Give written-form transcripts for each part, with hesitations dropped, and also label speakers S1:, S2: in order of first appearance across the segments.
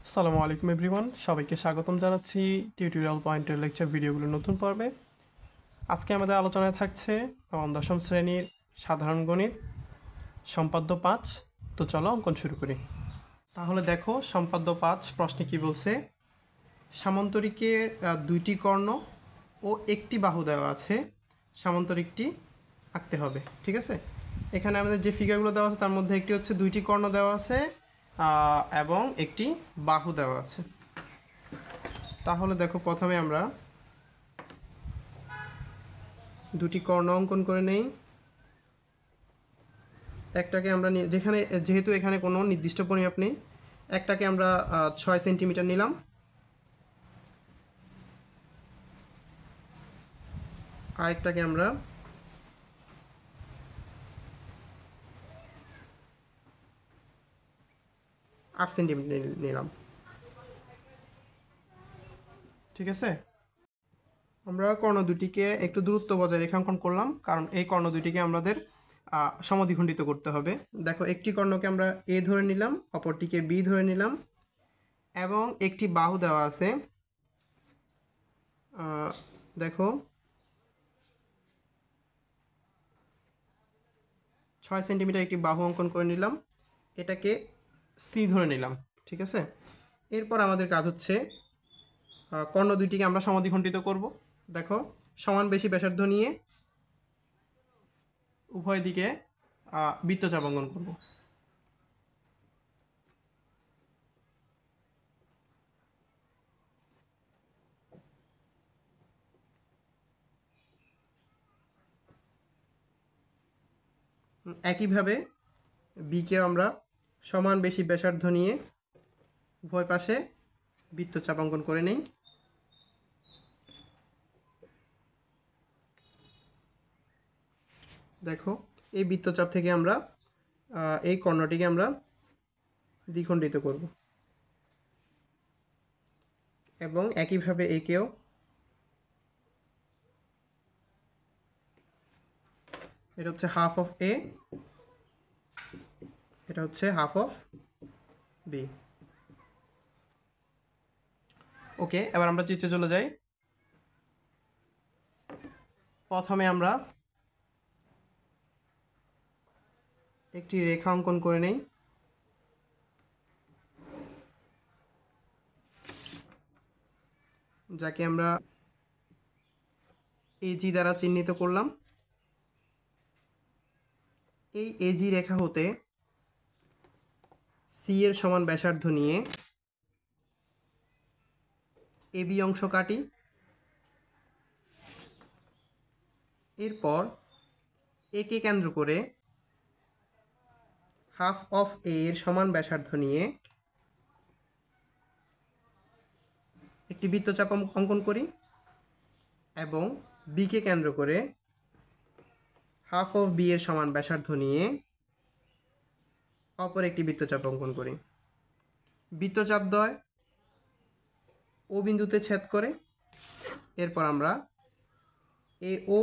S1: আসসালামু আলাইকুম এভরিওয়ান, সবাইকে স্বাগতম জানাচ্ছি টিউটোরিয়াল পয়েন্টের লেকচার ভিডিওগুলোর নতুন পর্বে। আজকে আমাদের আলোচনায় থাকছে দশম শ্রেণীর সাধারণ গণিত সম্পাদ্য 5। তো চলো অঙ্কন শুরু করি। তাহলে দেখো সম্পাদ্য 5 প্রশ্নে কি বলছে। সামান্তরিকের দুইটি কর্ণ ও একটি বাহু দেওয়া আছে, সামান্তরিকটি আঁকতে হবে। ঠিক আছে, এখানে আমাদের যে ফিগারগুলো দেওয়া আছে তার মধ্যে একটি হচ্ছে দুইটি কর্ণ দেওয়া আছে এবং একটি বাহু দেওয়া আছে। তাহলে দেখো প্রথমে আমরা দুটি কর্ণ অঙ্কন করে নেই। একটাকে আমরা যেহেতু এখানে কোনো নির্দিষ্ট পরিমাপ নেই, একটাকে আমরা 6 সেন্টিমিটার নিলাম, আরেকটাকে আমরা 8 সেন্টিমিটার নিলাম। ঠিক আছে, আমরা কর্ণ দুটিকে একটু দূরত্ব বজায় রেখাঙ্কন করলাম, কারণ এই কর্ণ দুটিকে আমাদের সমদ্বিখণ্ডিত করতে হবে। দেখো একটি কর্ণকে আমরা এ ধরে নিলাম, অপরটিকে বি ধরে নিলাম, এবং একটি বাহু দেওয়া আছে। দেখো 6 সেন্টিমিটার একটি বাহু অঙ্কন করে নিলাম, এটাকে সি ধরে নিলাম। ঠিক আছে, এরপর আমাদের কাজ হচ্ছে কর্ণ দুইটিকে আমরা সমদ্বিখণ্ডিত করব। দেখো সমান বেশি ব্যাসার্ধ নিয়ে উভয় দিকে বৃত্তচাপ অঙ্কন করব। একইভাবে বিকে আমরা সমান বেশি ব্যাসার্ধ নিয়ে উভয় পাশে বৃত্তচাপ অঙ্কন করে নেই। দেখো এই বৃত্তচাপ থেকে আমরা এই কর্ণটিকে আমরা দ্বিখণ্ডিত করব, এবং একইভাবে একেও এটা হচ্ছে হাফ অফ এ, এটা হচ্ছে হাফ অফ বি। ওকে, এবার আমরা চিত্রে চলে যাই। প্রথমে আমরা একটি রেখা অঙ্কন করে নেই। যাকে আমরা এজি দ্বারা চিহ্নিত করলাম। এই এজি রেখা হতে সি এর সমান ব্যাসার্ধ নিয়ে এবি অংশ কাটি। এরপর একে কেন্দ্র করে হাফ অফ এ এর সমান ব্যাসার্ধ নিয়ে একটি বৃত্তচাপ অঙ্কন করি, এবং বিকে কেন্দ্র করে হাফ অফ বি এর সমান ব্যাসার্ধ নিয়ে অপর একটি বৃত্তচাপ অঙ্কন করি। বৃত্তচাপদ্বয় ও বিন্দুতে ছেদ করে। এরপর আমরা এ ও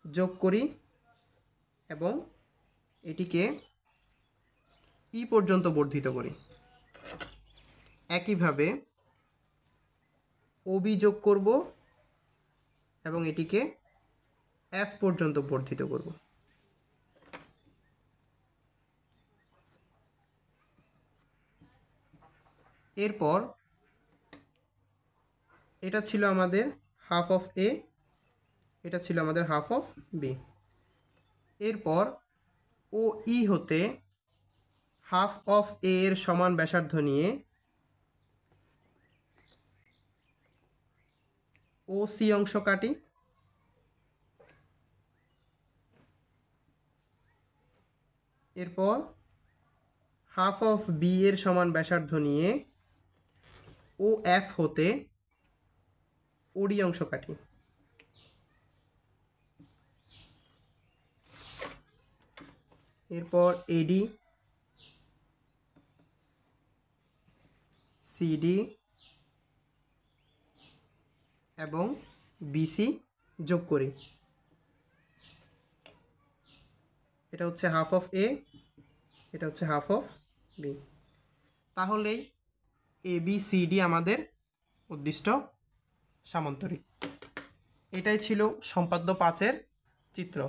S1: যোগ করি এবং এটিকে ই পর্যন্ত বর্ধিত করি। একইভাবে ওবি যোগ করব এবং এটিকে এফ পর্যন্ত বর্ধিত করব। এরপর এটা ছিল আমাদের হাফ অফ এ, এটা ছিল আমাদের হাফ অফ বি। এরপর ও ই হতে হাফ অফ এ এর সমান ব্যাসার্ধ নিয়ে ও সি অংশ কাটি। এরপর হাফ অফ বি এর সমান ব্যাসার্ধ নিয়ে ও এফ হতে ওডি অংশ কাটি। এরপর এডি, সিডি এবং বিসি যোগ করি। এটা হচ্ছে হাফ অফ এ, এটা হচ্ছে হাফ অফ বি। তাহলেই ABCD আমাদের উদ্দিষ্ট সামান্তরিক। এটাই ছিল সম্পাদ্য 5-এর চিত্র।